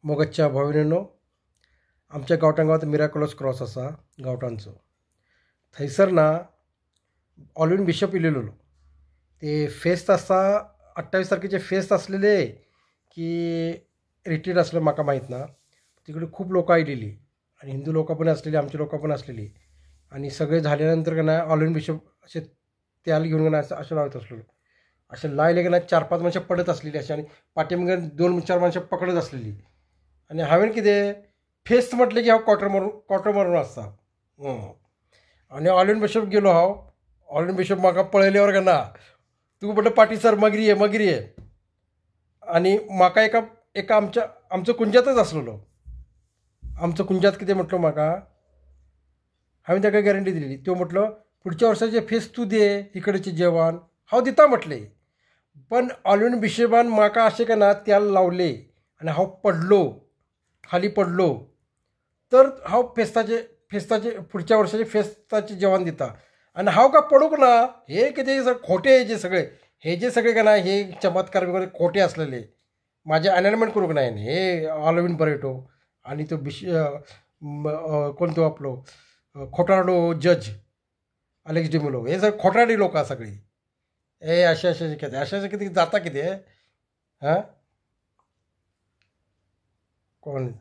मोगतच्या भाविनेनो, आमच्या गांवठाण मिराकलस क्रॉस आसा गांवठाणचो. थंयसर ना ऑलवीन बिशप इलेलो. ते फेस्त आसता 28 तारखेचे फेस्त आसलेले की रिट्रीट आसलो म्हाका माहीत ना. तिकडे खूप लोक आयलेली आणि हिंदू लोक पण असलेली, आमची लोक पण असलेली. आणि सगळे झाल्यानंतर का नाही ऑलवीन बिशप असे त्याला घेऊन का नाही असं लावत असलेलो. असे लायले का नाही 4-5 माणसं पडत असलेली अशी आणि पाठीमागे 2-4 माणसं पकडत असलेली. आणि हांवें कितें फेस्त म्हटलें की हांव क्वॉर्टर मारून आसता. आणि ऑलवीन बिशप गेलो हांव. ऑलवीन बिशप म्हाका पळयल्यावर का ना तूं म्हटलं पाटी सर मगरी ये. आणि म्हाका एका आमचो कुंजातच आसलेलो. आमचो कुंजात कितें म्हटलो म्हाका, हांवें ताका गॅरंटी दिलेली. तो म्हटलो पुढच्या वर्साचे फेस्त तूं दे इकडचे जेवण. हांव दिता म्हटलें. पण ऑलवीन बिशपान म्हाका अशें का ना त्याला लावले आणि हांव पडलो, खाली पडलो. तर हांव फेस्ताचे पुढच्या वर्साचे फेस्ताचे जेवण दिता. आणि हांव का पडूंक ना. हे कितें खोटे हे जे सगळे का ना हे चमत्कार वगैरे खोटे असलेले. माझे अलाइनमेंट करूंक ना हे ऑलवीन बरेटो आणि तो कोण तो आपलो खोटारडो जज अलेक्स डिमेलो, हे सगळे खोटारडी लोक सगळी. हे अशें कितें जाता कितें हां कोण